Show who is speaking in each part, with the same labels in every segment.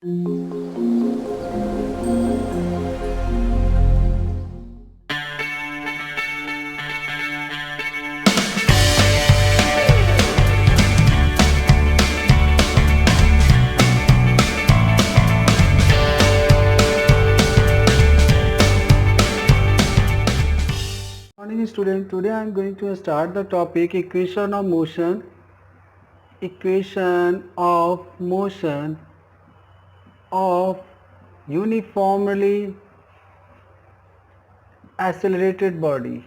Speaker 1: Morning student, today I am going to start the topic equation of motion of uniformly accelerated body.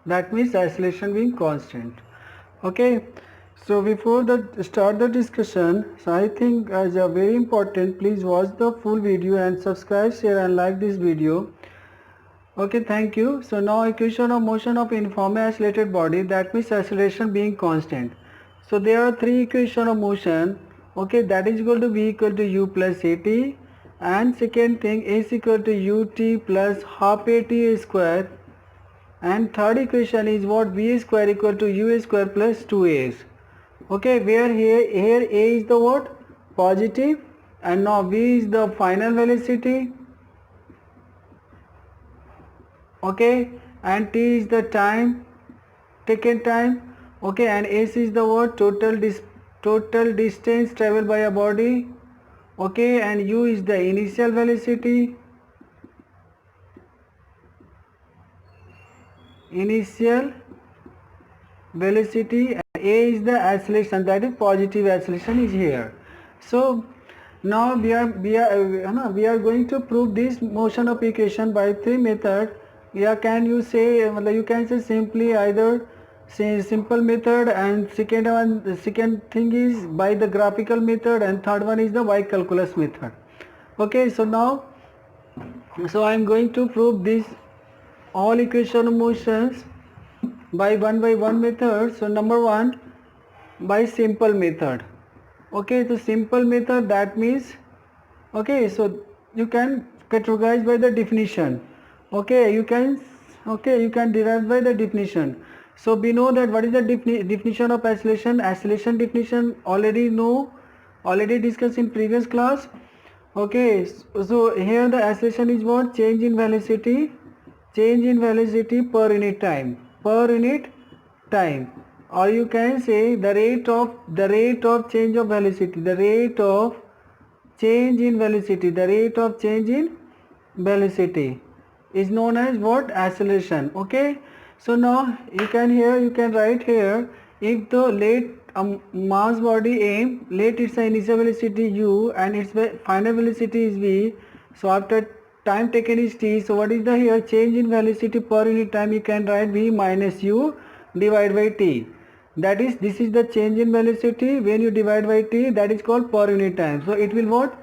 Speaker 1: That means acceleration being constant. Okay, so before the start the discussion, so I think as a very important, please watch the full video and subscribe, share and like this video. Okay, thank you. So now equation of motion of uniformly accelerated body, that means acceleration being constant. So there are three equation of motion. Okay, that is equal to v equal to u plus at, and second thing is equal to ut plus half at square, and third equation is what, v square equal to u square plus 2as. Okay, where here a is the what, positive, and now v is the final velocity. Okay, and t is the time, taken time. Okay, and s is the what, total distance traveled by a body. Okay, and u is the initial velocity, and a is the acceleration, that is positive acceleration is here. So now we are going to prove this motion of equation by three method. Yeah, can you say, you can say simply either say simple method, and the second thing is by the graphical method, and third one is the by calculus method. Okay, so now I am going to prove this all equation of motions by one method. So number one, by simple method. Okay, the simple method, that means, okay, so you can categorize by the definition. Okay, you can derive by the definition. So we know that what is the definition of acceleration. Acceleration definition already discussed in previous class. Okay, so here the acceleration is what, change in velocity per unit time, or you can say the rate of change of velocity, the rate of change in velocity is known as what, acceleration. Okay, so now you can write here, if the mass body m, let its initial velocity u and its final velocity is v, so after time taken is t, so what is the here, change in velocity per unit time, you can write v minus u divided by t. That is, this is the change in velocity when you divide by t, that is called per unit time. So it will what,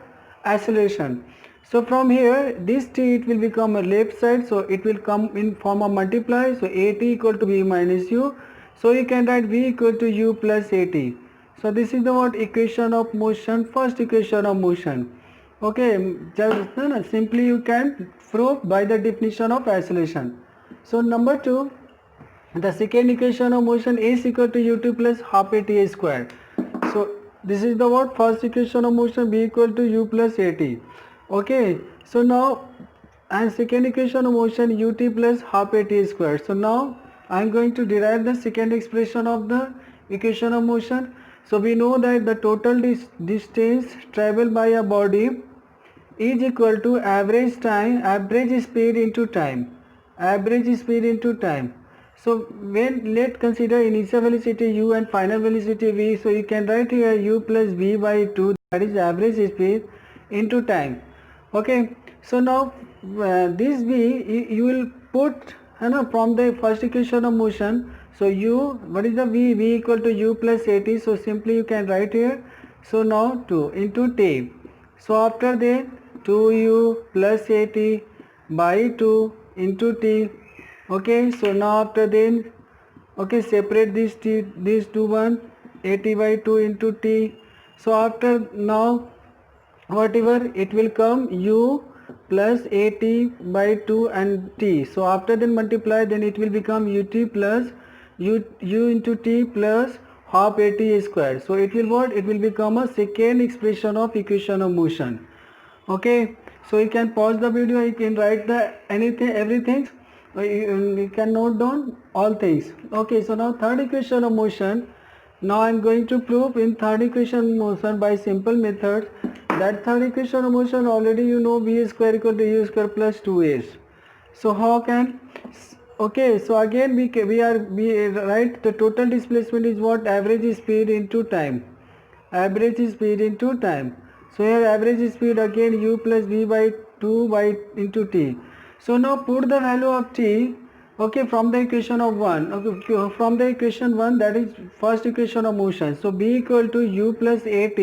Speaker 1: acceleration. So from here this t, it will become a left side, so it will come in form of multiply, so at equal to v minus u, so you can write v equal to u plus at. So this is the what, equation of motion, first equation of motion. Okay, just simply you can prove by the definition of acceleration. So number two, the second equation of motion is equal to ut plus half at square. So this is the what, first equation of motion, b equal to u plus at. Okay, so now, and second equation of motion ut plus half at square. So now I am going to derive the second expression of the equation of motion. So we know that the total distance traveled by a body is equal to average speed into time. So when, let's consider initial velocity u and final velocity v, so you can write here u plus v by 2, that is average speed into time. Okay, so now this v you will put from the first equation of motion. So u, what is the v equal to u plus at, so simply you can write here, so now 2 into t, so after that 2u plus at by 2 into t. Okay, so now after then, okay, separate these two one, at by 2 into t. So after now, whatever it will come, u plus at by 2 and t. So after then multiply, then it will become ut plus u into t plus half at square. So it will what? It will become a second expression of equation of motion. Okay, so you can pause the video, you can write the anything, everything, you can note down all things. Okay, so now third equation of motion. Now I am going to prove in third equation of motion by simple method. That third equation of motion already you know, v square equal to u square plus 2s. So how can, okay, so again we write the total displacement is what? Average speed into time. Average speed into time. So here average speed again u plus v by 2 by into t. So now put the value of t, okay, from the equation of 1, okay, from the equation 1, that is first equation of motion. So b equal to u plus at.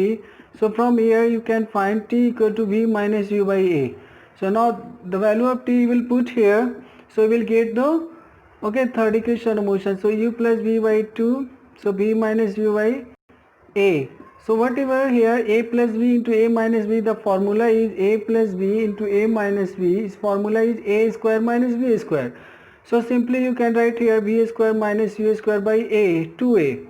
Speaker 1: So from here you can find t equal to v minus u by a. So now the value of t you will put here. So we will get the, okay, third equation of motion. So u plus v by 2, so v minus u by a. So whatever here a plus b into a minus b, the formula is a plus b into a minus b, its formula is a square minus b square. So simply you can write here b square minus u square by a, 2a.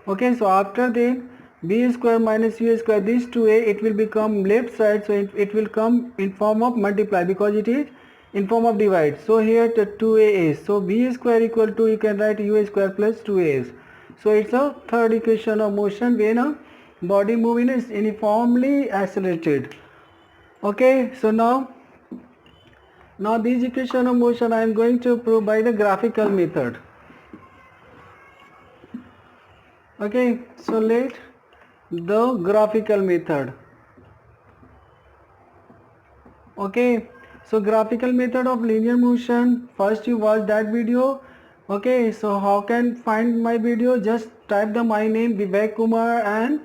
Speaker 1: Okay, so after then b square minus u square, this 2a, it will become left side, so it will come in form of multiply because it is in form of divide. So here the 2a is, so b square equal to, you can write u square plus 2a is. So it's a third equation of motion when a body moving is uniformly accelerated. Okay, so now this equation of motion I am going to prove by the graphical method. Okay, so let the graphical method. Okay, so graphical method of linear motion, first you watch that video. Okay, so how can find my video? Just type the my name Vivek Kumar and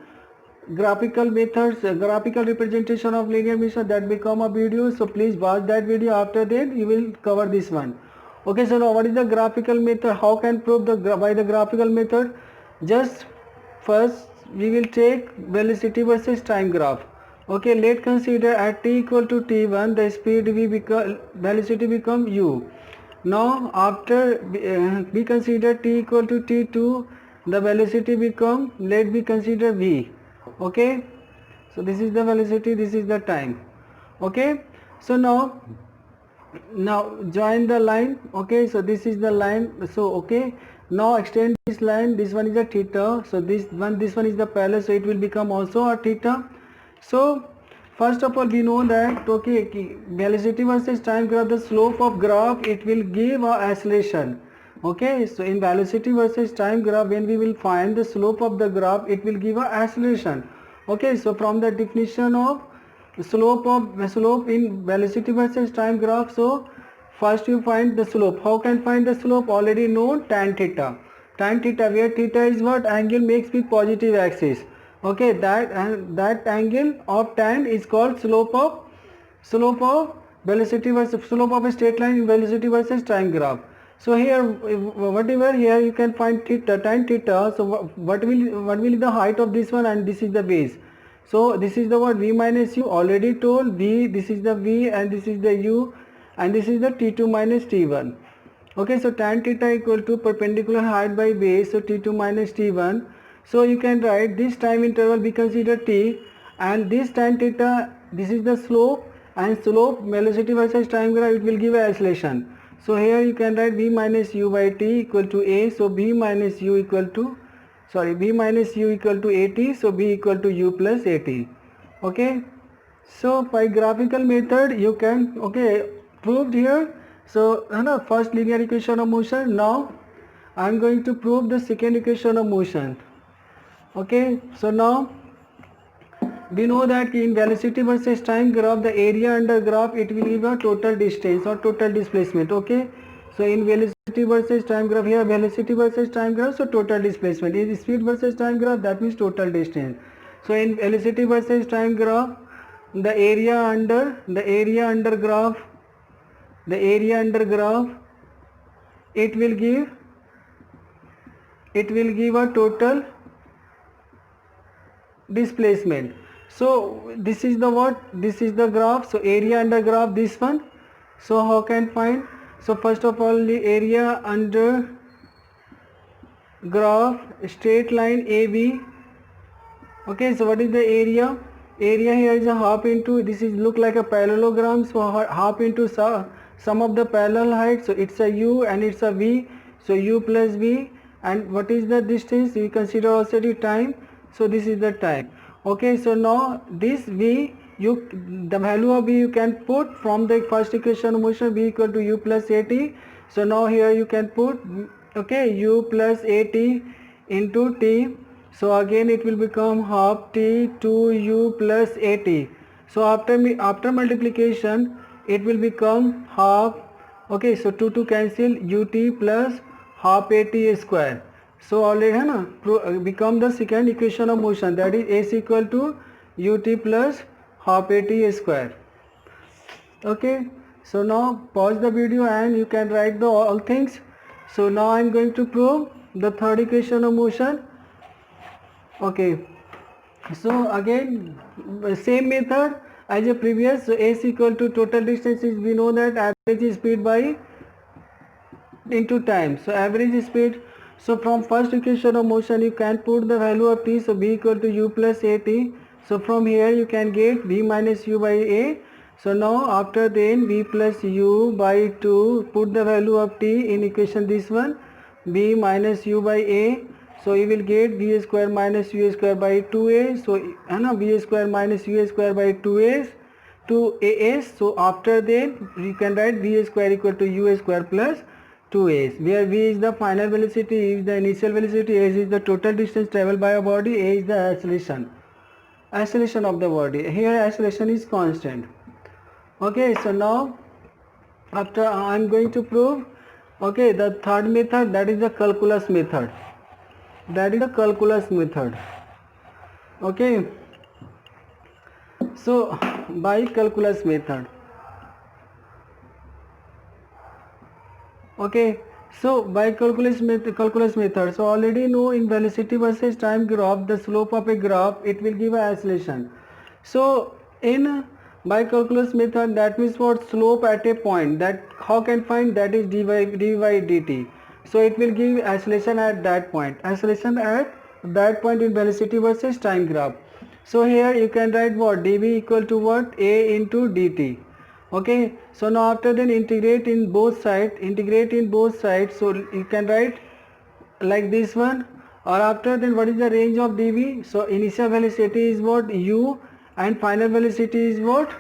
Speaker 1: graphical methods, graphical representation of linear motion, that become a video. So please watch that video, after that you will cover this one. Okay, so now what is the graphical method? How can prove by the graphical method? Just first we will take velocity versus time graph. Okay, let's consider at t equal to t1 the speed velocity become u. Now after we consider t equal to t2, the velocity become, let we consider v. Okay, so this is the velocity, this is the time. Okay, so now join the line. Okay, so this is the line. So okay, now extend this line, this one is a theta, so this one is the parallel, so it will become also a theta. So first of all we know that, okay, velocity versus time graph, the slope of graph, it will give a acceleration. Okay, so in velocity versus time graph, when we will find the slope of the graph, it will give a acceleration. Okay, so from the definition of slope in velocity versus time graph, so first you find the slope. How can find the slope? Already know tan theta. Tan theta, where theta is what? Angle makes with positive axis. Okay, that angle of tan is called slope of velocity versus slope of a straight line in velocity versus time graph. So here whatever here you can find theta, tan theta. So what will be the height of this one, and this is the base. So this is the what? V minus u, already told v, this is the v and this is the u, and this is the t2 minus t1. Okay, so tan theta equal to perpendicular height by base, so t2 minus t1. So you can write this time interval we consider t, and this tan theta, this is the slope, and slope velocity versus time graph, it will give a acceleration. So here you can write v minus u by t equal to a, so v minus u equal to at, so b equal to u plus at. Okay, so by graphical method you can, okay, proved here. So first linear equation of motion. Now I am going to prove the second equation of motion. Okay, so now we know that in velocity versus time graph, the area under graph, it will give a total distance or total displacement. Okay, so in velocity versus time graph, here velocity versus time graph, so total displacement. In speed versus time graph, that means total distance. So in velocity versus time graph, the area under graph, it will give a total displacement. So this is the what? This is the graph. So area under graph, this one. So how can find? So first of all, the area under graph straight line AB. Okay, so what is the area? Area here is a half into, this is look like a parallelogram, so half into sum of the parallel height, so it's a u and it's a v, so u plus v. And what is the distance? We consider also the time, so this is the time. Okay, so now this v, the value of v you can put from the first equation of motion, v equal to u plus at. So now here you can put, okay, u plus at into t. So again it will become half t to u plus at. So after multiplication it will become half, okay, so 2 cancel, ut plus half at square. So already है ना, become the second equation of motion, that is s equal to ut plus half at square. Okay, so now pause the video and you can write the all things. So now I am going to prove the third equation of motion. Okay, so again same method as a previous. So s equal to total distance is, we know that average speed by into time. So average speed, so from first equation of motion you can put the value of t, so b equal to u plus at. So from here you can get v minus u by a. So now after then v plus u by 2, put the value of t in equation this one, b minus u by a. So you will get v square minus u square by 2a. So v square minus u square by 2a to as. So after then you can write v square equal to u square plus 2a, where v is the final velocity, e is the initial velocity, a is the total distance traveled by a body, a is the acceleration of the body. Here acceleration is constant. Okay, so now after I am going to prove, okay, the third method, that is the calculus method. Okay, so by calculus method. Okay, so by calculus method, so already know in velocity versus time graph, the slope of a graph, it will give a acceleration. So in by calculus method, that means what, slope at a point, that how can find, that is d by dt. So it will give acceleration at that point, in velocity versus time graph. So here you can write what, dv equal to what, a into dt. Okay, so now after then integrate in both sides, so you can write like this one. Or after then what is the range of dv? So initial velocity is what, u, and final velocity is what,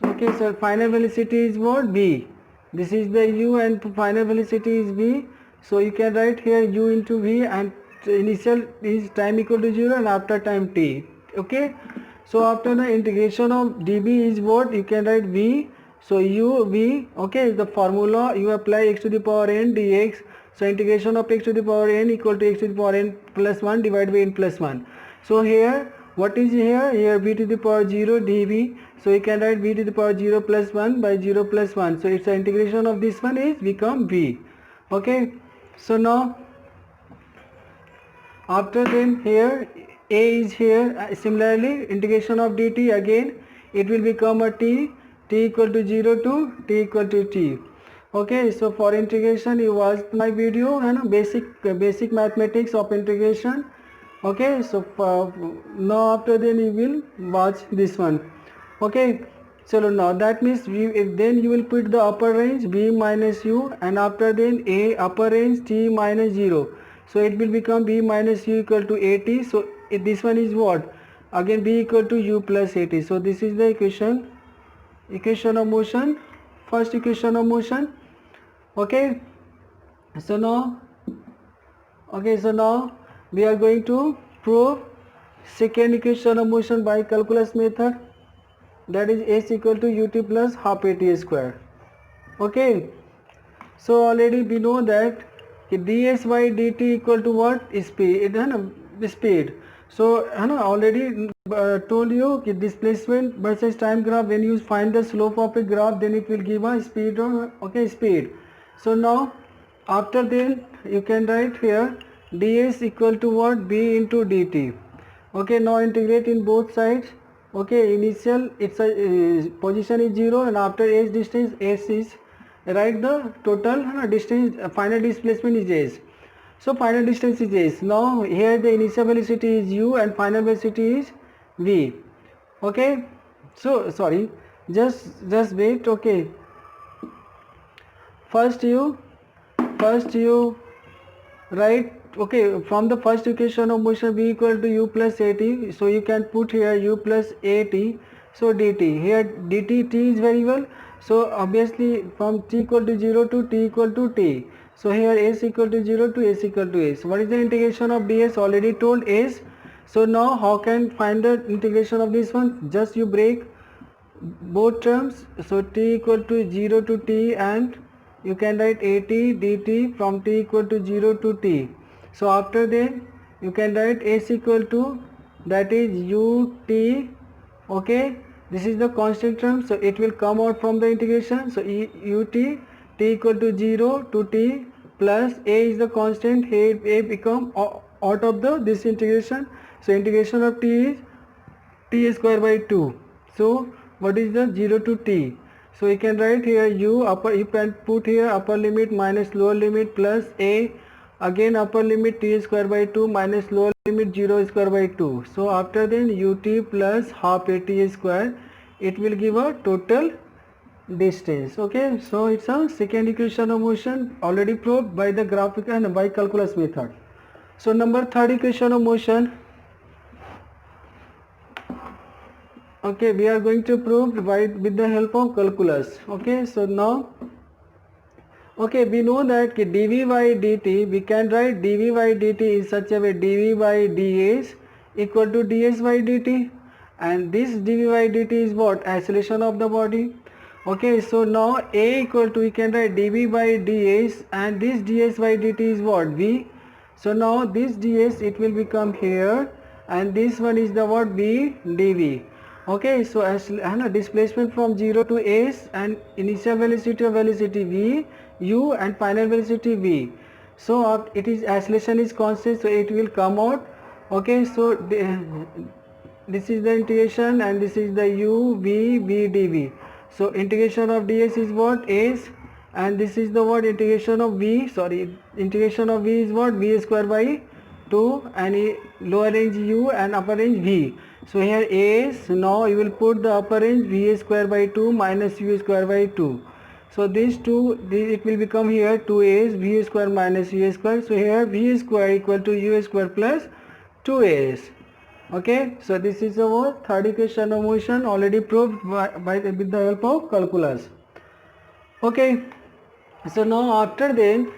Speaker 1: okay, so final velocity is what, v. This is the u and final velocity is v. So you can write here u into v, and initial is time equal to 0 and after time t. Okay, so after the integration of dv is what, you can write v. So u v, okay, the formula you apply x to the power n dx. So integration of x to the power n equal to x to the power n plus 1 divided by n plus 1. So here what is here v to the power 0 dv. So you can write v to the power 0 plus 1 by 0 plus 1. So it's the integration of this one is become v. Okay, so now after then here a is here, similarly integration of dt, again it will become a t equal to 0 to t equal to t. Okay, so for integration you watch my video and basic mathematics of integration. Okay, so now after then you will watch this one. Okay, so now that means then you will put the upper range b minus u, and after then a upper range t minus 0. So it will become b minus u equal to at. So this one is what, again b equal to u plus at. So this is the equation of motion, first equation of motion. Okay, so now we are going to prove second equation of motion by calculus method, that is s equal to ut plus half at square. Okay, so already we know that ds by dt equal to what, speed. So already told you displacement versus time graph, when you find the slope of a graph, then it will give a speed, or speed. So now after then you can write here ds equal to what, b into dt. Okay, now integrate in both sides. Okay, initial its position is 0, and after s distance, s is, write the total distance, final displacement is s. So final distance is s. Now here the initial velocity is u and final velocity is v. Okay, so sorry, just wait. Okay, first you write, okay, from the first equation of motion v equal to u plus at, so you can put here u plus at, so dt, here dt t is variable, so obviously from t equal to 0 to t equal to t, so here s equal to 0 to s equal to s. What is the integration of ds? Already told s. So now how can find the integration of this one? Just you break both terms, so t equal to 0 to t, and you can write at dt from t equal to 0 to t. So after that you can write s equal to, that is ut, okay, this is the constant term, so it will come out from the integration. So ut t equal to 0 to t plus a is the constant, here a become out of the this integration, so integration of t is t square by 2. So what is the 0 to t? So you can write here u upper, you can put here upper limit minus lower limit plus a, again upper limit t square by 2 minus lower limit 0 square by 2. So after then ut plus half a t square, it will give a total distance. Okay, so it's a second equation of motion already proved by the graphical and by calculus method. So number third equation of motion, okay, we are going to prove with the help of calculus. Okay, so now, okay, we know that dv by dt, we can write dv by dt in such a way, dv by ds equal to ds by dt, and this dv by dt is what? Acceleration of the body. Okay, so now a equal to, we can write dv by ds, and this ds by dt is what? V. So now this ds, it will become here, and this one is the what? V dv. Okay, so as displacement from 0 to s, and initial velocity v, u, and final velocity v. So it is, acceleration is constant, so it will come out. Okay, so this is the integration, and this is the u v v dv. So integration of ds is what? S, and this is the what? Integration of v, sorry, integration of v is what? V square by 2, and lower range u and upper range v. So here s, now you will put the upper range v square by 2 minus u square by 2. So these two, it will become here 2as v square minus u square. So here v square equal to u square plus 2as. Okay, so this is our third equation of motion already proved with the help of calculus. Okay, so now after then,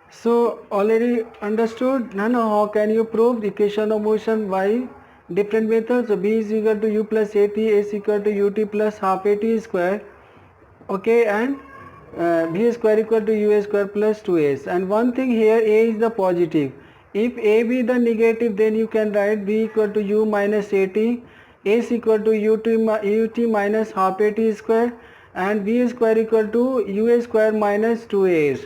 Speaker 1: so already understood now how can you prove the equation of motion by different methods. So b is equal to u plus at, s equal to ut plus half at square, okay, and v square equal to u square plus 2s. And one thing here, a is the positive. If a be the negative, then you can write v equal to u minus at, s equal to ut minus half at square, and v square equal to u square minus 2as.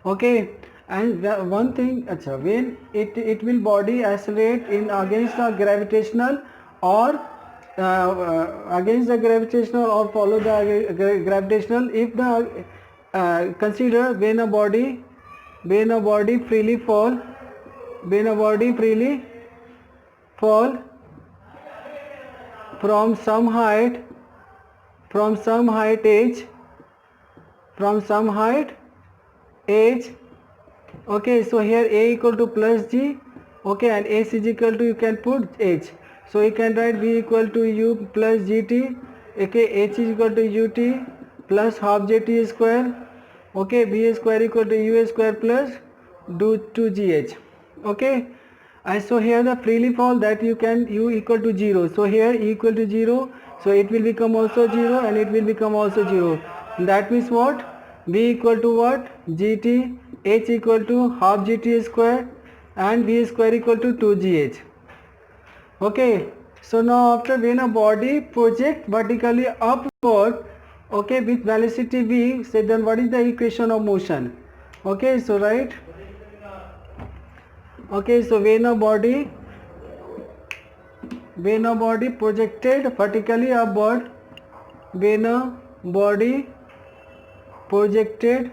Speaker 1: Okay, and one thing, when it will body accelerate in against the gravitational or against the gravitational or follow the gravitational, if the consider when a body freely fall from some height h. Okay, so here a equal to plus g, okay, and s is equal to, you can put h, so you can write v equal to u plus gt, okay, h is equal to ut plus half jt square, okay, v square equal to u square plus 2gh. Okay, and so here the freely fall, that you can u equal to 0, so here e equal to 0, so it will become also 0, and it will become also 0. That means what? V equal to what? gt, h equal to half gt square, and v square equal to 2gh. Okay, so now after when a body project vertically upward, okay, with velocity v, say then what is the equation of motion? Okay, so right, okay, so when a body projected vertically upward, when a body projected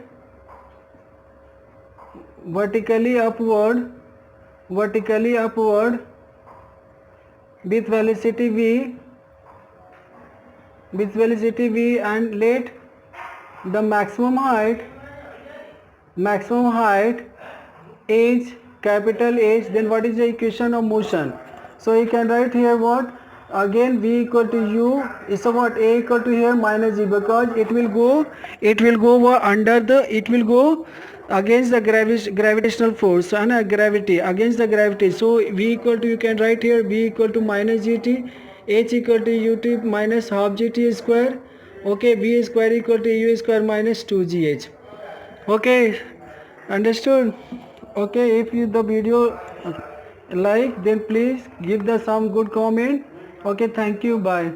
Speaker 1: vertically upward with velocity v, and let the maximum height h, capital H. Then what is the equation of motion? So you can write here what? Again v equal to u is so what? A equal to here minus g, because it will go under the, it will go against the gravitational force and gravity, against the gravity. So v equal to, you can write here v equal to minus gt, h equal to ut minus half gt square. Okay, v square equal to u square minus 2gh. Okay, understood? Okay, if you the video like, then please give the some good comment. Okay, thank you, bye.